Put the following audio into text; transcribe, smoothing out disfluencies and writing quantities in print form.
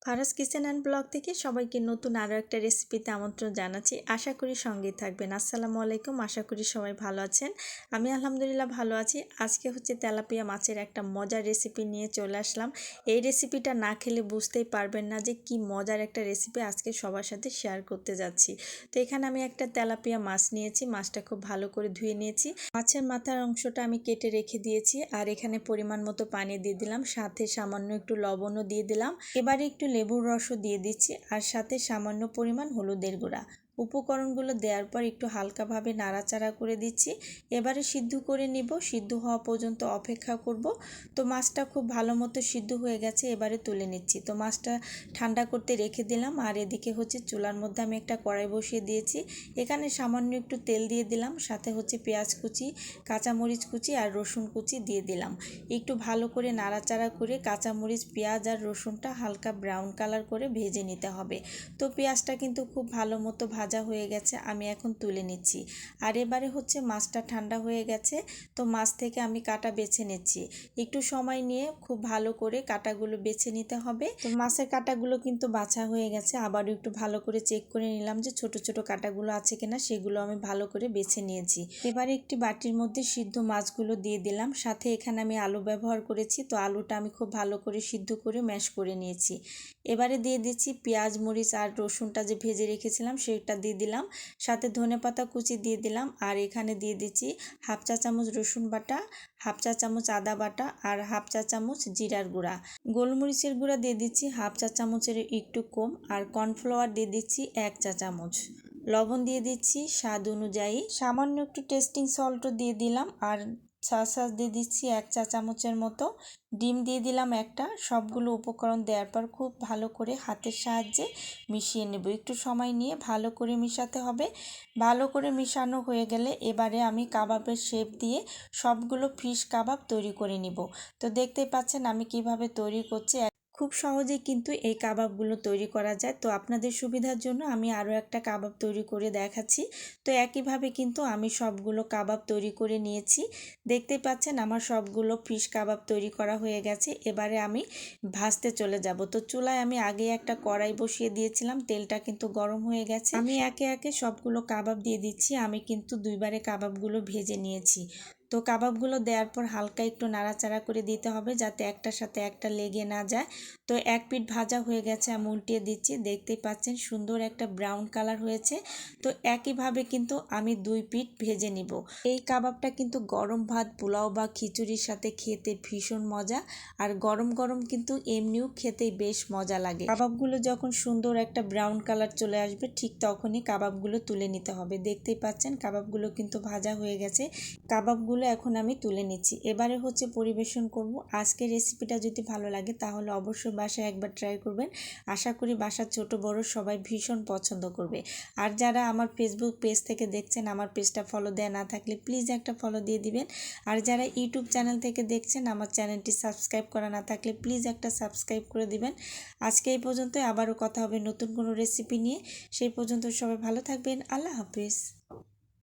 Faraz kitchen and blog থেকে সবাইকে নতুন আরও একটা রেসিপিতে আমন্ত্রণ জানাচ্ছি। আশা করি সঙ্গেই থাকবেন। আসসালামু আলাইকুম, আশা করি সবাই ভালো আছেন। আমি আলহামদুলিল্লাহ ভালো আছি। আজকে হচ্ছে তেলাপিয়া মাছের একটা মজার রেসিপি নিয়ে চলে আসলাম। এই রেসিপিটা না খেলে বুঝতেই পারবেন না যে কি মজার একটা রেসিপি আজকে সবার সাথে শেয়ার করতে যাচ্ছি। তো এখানে আমি একটা তেলাপিয়া মাছ নিয়েছি, মাছটা খুব ভালো করে ধুয়ে নিয়েছি। মাছের মাথার অংশটা আমি কেটে রেখে দিয়েছি, আর এখানে পরিমাণ মতো পানি দিয়ে দিলাম, সাথে সামান্য একটু লবণও দিয়ে দিলাম। এবারে একটু লেবুর রসও দিয়ে দিচ্ছি, আর সাথে সামান্য পরিমাণ হলুদের গুঁড়া। উপকরণগুলো দেওয়ার পর একটু হালকাভাবে নাড়াচাড়া করে দিচ্ছি। এবারে সিদ্ধ করে নিব, সিদ্ধ হওয়া পর্যন্ত অপেক্ষা করব। তো মাছটা খুব ভালো মতো সিদ্ধ হয়ে গেছে, এবারে তুলে নিচ্ছি। তো মাছটা ঠান্ডা করতে রেখে দিলাম, আর এদিকে হচ্ছে চুলার মধ্যে আমি একটা কড়াই বসিয়ে দিয়েছি। এখানে সামান্য একটু তেল দিয়ে দিলাম, সাথে হচ্ছে পেঁয়াজ কুচি, কাঁচামরিচ কুচি আর রসুন কুচি দিয়ে দিলাম। একটু ভালো করে নাড়াচাড়া করে কাঁচামরিচ, পেঁয়াজ আর রসুনটা হালকা ব্রাউন কালার করে ভেজে নিতে হবে। তো পেঁয়াজটা কিন্তু খুব ভালো মতো ভাজা হয়ে গেছে, আমি এখন তুলে নিচ্ছি। আর এবারে হচ্ছে মাছটা ঠান্ডা হয়ে গেছে, তো মাছ থেকে আমি কাঁটা বেছে নিচ্ছি। একটু সময় নিয়ে খুব ভালো করে কাঁটাগুলো বেছে নিতে হবে। তো মাছের কাঁটাগুলো কিন্তু বাছা হয়ে গেছে, আবারও একটু ভালো করে চেক করে নিলাম যে ছোট ছোট কাঁটাগুলো আছে কিনা, সেগুলো আমি ভালো করে বেছে নিয়েছি। এবারে একটি বাটির মধ্যে সিদ্ধ মাছগুলো দিয়ে দিলাম, সাথে এখানে আমি আলু ব্যবহার করেছি। তো আলুটা আমি খুব ভালো করে সিদ্ধ করে ম্যাশ করে নিয়েছি। এবারে দিয়ে দিচ্ছি পেঁয়াজ, মরিচ আর রসুনটা যে ভেজে রেখেছিলাম সেটা দিয়ে দিলাম, সাথে ধনেপাতা কুচি দিয়ে দিলাম। আর এখানে দিয়ে দিচ্ছি হাফ চা চামচ রসুন বাটা, হাফ চা চামচ আদা বাটা আর হাফ চা চামচ জিরার গুঁড়া। গোলমরিচের গুঁড়া দিয়ে দিচ্ছি হাফ চা চামচের একটু কম, আর কর্নফ্লাওয়ার দিয়ে দিচ্ছি 1 চা চামচ। লবণ দিয়ে দিচ্ছি স্বাদ অনুযায়ী, সামান্য একটু টেস্টিং সল্টও দিয়ে দিলাম, আর সস দিয়ে দিচ্ছি 1 চা চামচের মতো। ডিম দিয়ে দিলাম একটা। সবগুলো উপকরণ দেওয়ার পর খুব ভালো করে হাতের সাহায্যে মিশিয়ে নেব। একটু সময় নিয়ে ভালো করে মিশাতে হবে। ভালো করে মিশানো হয়ে গেলে এবারে আমি কাবাবের শেপ দিয়ে সবগুলো ফিশ কাবাব তৈরি করে নিব। তো দেখতেই পাচ্ছেন আমি কিভাবে তৈরি করছি। খুব সহজেই কিন্তু এই কাবাবগুলো তৈরি করা যায়। তো আপনাদের সুবিধার জন্য আমি আরও একটা কাবাব তৈরি করে দেখাচ্ছি। তো একইভাবে কিন্তু আমি সবগুলো কাবাব তৈরি করে নিয়েছি। দেখতেই পাচ্ছেন আমার সবগুলো ফিশ কাবাব তৈরি করা হয়ে গেছে। এবারে আমি ভাজতে চলে যাব। তো চুলায় আমি আগে একটা কড়াই বসিয়ে দিয়েছিলাম, তেলটা কিন্তু গরম হয়ে গেছে। আমি একে একে সবগুলো কাবাব দিয়ে দিচ্ছি। আমি কিন্তু দুইবারে কাবাবগুলো ভেজে নিয়েছি। তো কাবাবগুলো দেওয়ার পর হালকা একটু নাড়াচাড়া করে দিতে হবে, যাতে একটার সাথে একটা লেগে না যায়। তো এক পিঠ ভাজা হয়ে গেছে, আমি উল্টিয়ে দিচ্ছি। দেখতেই পাচ্ছেন সুন্দর একটা ব্রাউন কালার হয়েছে। তো একইভাবে কিন্তু আমি 2 পিঠ ভেজে নিব। এই কাবাবটা কিন্তু গরম ভাত, পোলাও বা খিচুড়ির সাথে খেতে ভীষণ মজা, আর গরম গরম কিন্তু এমনিও খেতেই বেশ মজা লাগে। কাবাবগুলো যখন সুন্দর একটা ব্রাউন কালার চলে আসবে, ঠিক তখনই কাবাবগুলো তুলে নিতে হবে। দেখতেই পাচ্ছেন কাবাবগুলো কিন্তু ভাজা হয়ে গেছে। কাবাবগুলো এখন আমি তুলে নিচ্ছি। এবারে হচ্ছে পরিবেশন করব। আজকের রেসিপিটা যদি ভালো লাগে তাহলে অবশ্যই বাসায় একবার ট্রাই করবেন। আশা করি বাসার ছোট বড় সবাই ভীষণ পছন্দ করবে। আর যারা আমার ফেসবুক পেজ থেকে দেখছেন, আমার পেজটা ফলো দেওয়া না থাকলে প্লিজ একটা ফলো দিয়ে দিবেন। আর যারা ইউটিউব চ্যানেল থেকে দেখছেন, আমার চ্যানেলটি সাবস্ক্রাইব করা না থাকলে প্লিজ একটা সাবস্ক্রাইব করে দিবেন। আজকে এই পর্যন্তই, আবারও কথা হবে নতুন কোনো রেসিপি নিয়ে। সেই পর্যন্ত সবাই ভালো থাকবেন। আল্লাহ হাফিজ।